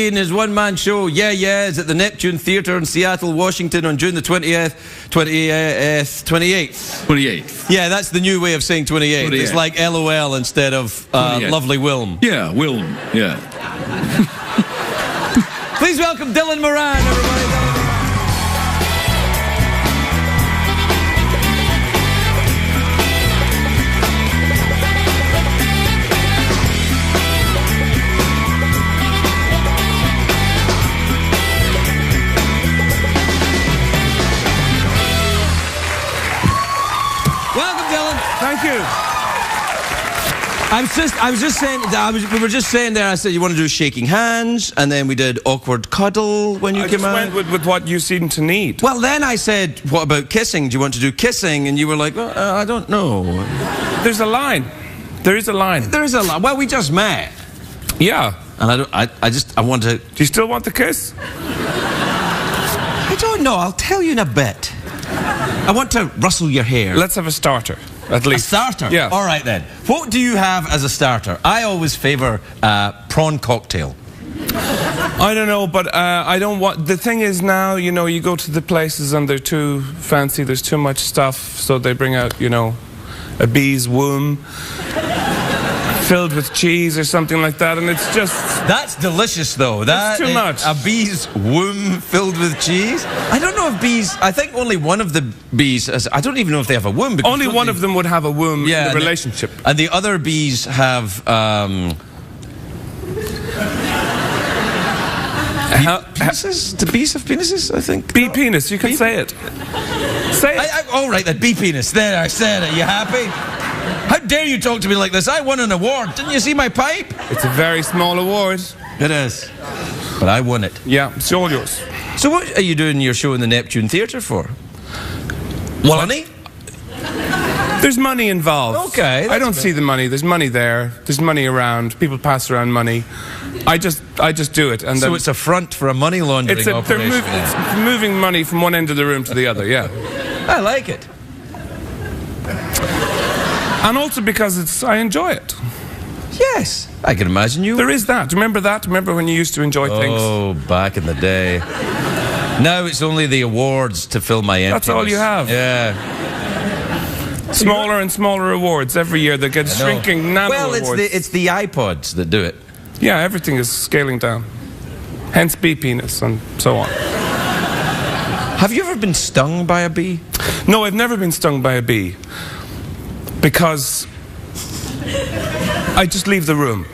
in his one-man show, Yeah Yeah, is at the Neptune Theatre in Seattle, Washington on June the 28th. 28th. Yeah, that's the new way of saying 28th. It's like LOL instead of Lovely Wilm. Yeah, Wilm, yeah. Please welcome Dylan Moran, everybody. Thank you. We were just saying there, I said you want to do shaking hands, and then we did awkward cuddle when you came out. I just went with what you seem to need. Well, then I said, what about kissing? Do you want to do kissing? And you were like, well, I don't know. There's a line. There is a line. There is a line. Well, we just met. Yeah. And I want to... Do you still want the kiss? I don't know. I'll tell you in a bit. I want to rustle your hair. Let's have a starter. At least. A starter? Yeah. All right, then. What do you have as a starter? I always favour prawn cocktail. I don't know, but I don't want... The thing is now, you know, you go to the places and they're too fancy, there's too much stuff, so they bring out, you know, a bee's womb filled with cheese or something like that, and it's just... That's delicious, though. That's too much. A bee's womb filled with cheese? I don't know if bees... I think only one of the bees... I don't even know if they have a womb. Only one of them would have a womb in the relationship. And the other bees have... penises? Do bees have penises, I think? Bee penis, you can say it. Say it. All right, then, bee penis. There, I said it. You happy? How dare you talk to me like this? I won an award. Didn't you see my pipe? It's a very small award. It is. But I won it. Yeah, it's all yours. So what are you doing your show in the Neptune Theatre for? Well, money? There's money involved. Okay. I don't see the money. There's money there. There's money around. People pass around money. I just do it. And so it's a front for a money laundering operation. It's moving money from one end of the room to the other, yeah. I like it. And also because I enjoy it. Yes, I can imagine you. There is that. Do you remember that? Remember when you used to enjoy things? Oh, back in the day. Now it's only the awards to fill my emptiness. That's all you have. Yeah. Smaller and smaller awards every year. They get shrinking nano awards. Well, it's the iPods that do it. Yeah, everything is scaling down. Hence bee penis and so on. Have you ever been stung by a bee? No, I've never been stung by a bee. Because I just leave the room.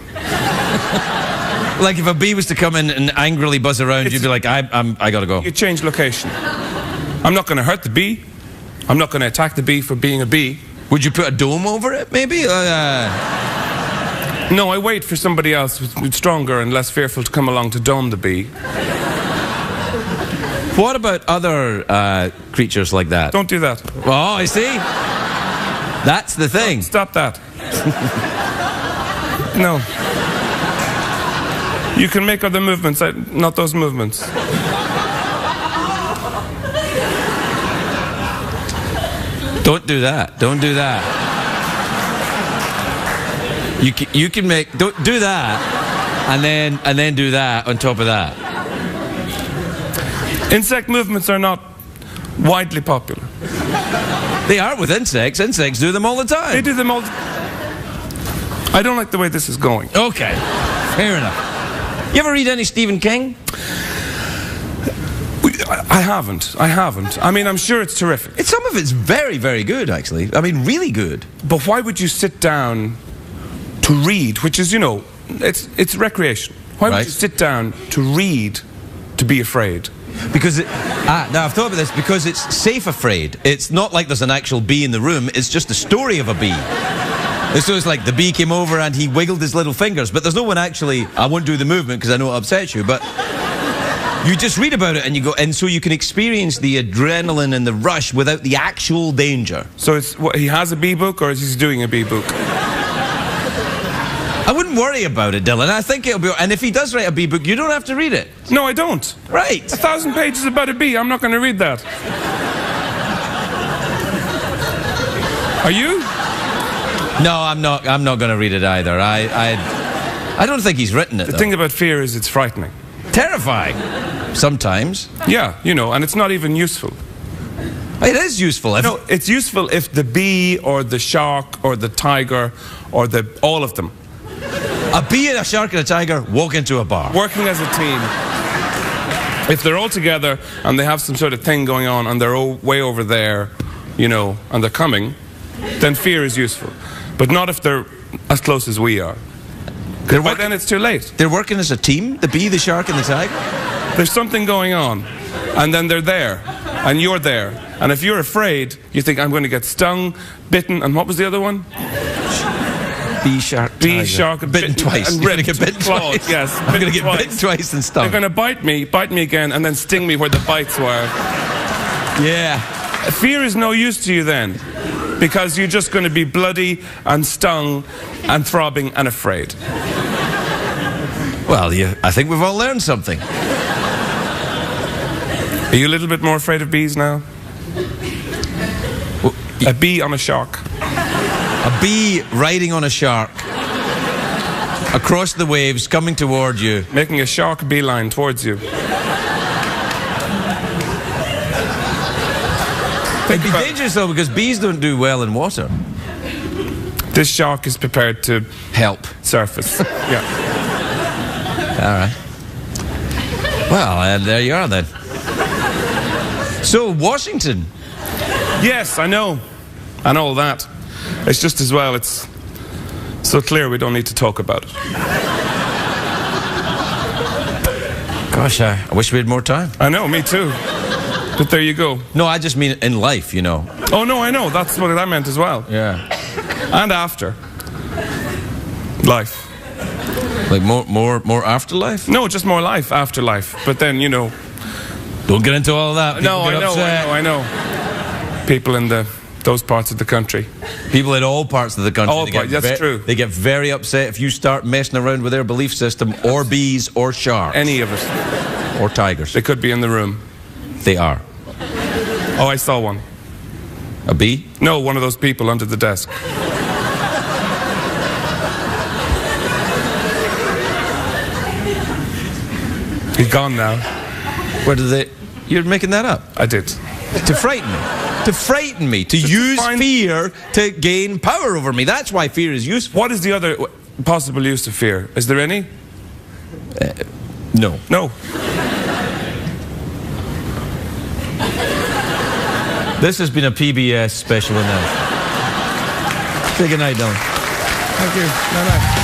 Like if a bee was to come in and angrily buzz around, you'd be like, I gotta go. You change location. I'm not going to hurt the bee. I'm not going to attack the bee for being a bee. Would you put a dome over it, maybe? No, I wait for somebody else who's stronger and less fearful to come along to dome the bee. What about other creatures like that? Don't do that. Oh, I see. That's the thing. Stop that. No. You can make other movements, not those movements. Don't do that. Don't do that. You can make... Don't do that. And then do that on top of that. Insect movements are not widely popular. They are with insects. Insects do them all the time. They do them all. I don't like the way this is going. Okay. Fair enough. You ever read any Stephen King? I haven't. I mean, I'm sure it's terrific. Some of it's very, very good, actually. I mean, really good. But why would you sit down to read, which is, you know, it's recreation. Why would you sit down to read to be afraid? Because now I've thought about this, because it's safe afraid. It's not like there's an actual bee in the room, it's just the story of a bee. So it's like the bee came over and he wiggled his little fingers, but there's no one actually... I won't do the movement because I know it upsets you, but you just read about it and you go, and so you can experience the adrenaline and the rush without the actual danger. So it's what, he has a bee book, or is he doing a bee book? I wouldn't worry about it, Dylan. I think it'll be... And if he does write a bee book, you don't have to read it. No, I don't. Right. 1,000 pages about a bee. I'm not going to read that. Are you? No, I'm not going to read it either. I don't think he's written it, The thing about fear is it's frightening. terrifying. Sometimes. Yeah, you know, and it's not even useful. It is useful. No, it's useful if the bee or the shark or the tiger or all of them. A bee and a shark and a tiger walk into a bar. Working as a team. If they're all together and they have some sort of thing going on and they're way over there, you know, and they're coming, then fear is useful. But not if they're as close as we are. By then it's too late. They're working as a team, the bee, the shark and the tiger? There's something going on, and then they're there, and you're there. And if you're afraid, you think, I'm going to get stung, bitten, and what was the other one? Bee, shark, tiger. Bee, shark, bitten twice. And You're going to get bitten clawed, twice. yes. I'm going to get bitten twice and stung. They're going to bite me again, and then sting me where the bites were. Yeah. Fear is no use to you then, because you're just going to be bloody and stung and throbbing and afraid. Well, I think we've all learned something. Are you a little bit more afraid of bees now? Well, a bee on a shark. A bee riding on a shark across the waves, coming toward you. Making a shark beeline towards you. It'd be dangerous though, because bees don't do well in water. This shark is prepared to help surface. Yeah. All right. Well, there you are then. So, Washington. Yes, I know. And all that. It's just as well, it's so clear we don't need to talk about it. Gosh, I wish we had more time. I know, me too. But there you go. No, I just mean in life, you know. Oh, no, I know. That's what I meant as well. Yeah. And after. Life. Like more afterlife? No, just more life, afterlife. But then, you know. Don't get into all that. No, I know. People in those parts of the country. People in all parts of the country. That's true. They get very upset if you start messing around with their belief system, or bees, or sharks. Any of it. Or tigers. They could be in the room. They are. Oh, I saw one. A bee? No, one of those people under the desk. He's gone now. Where did they... You're making that up? I did. To frighten me. To frighten me. To use fear to gain power over me. That's why fear is useful. What is the other possible use of fear? Is there any? No. No. This has been a PBS special announcement. Say good night, Dylan. Thank you. Night-night.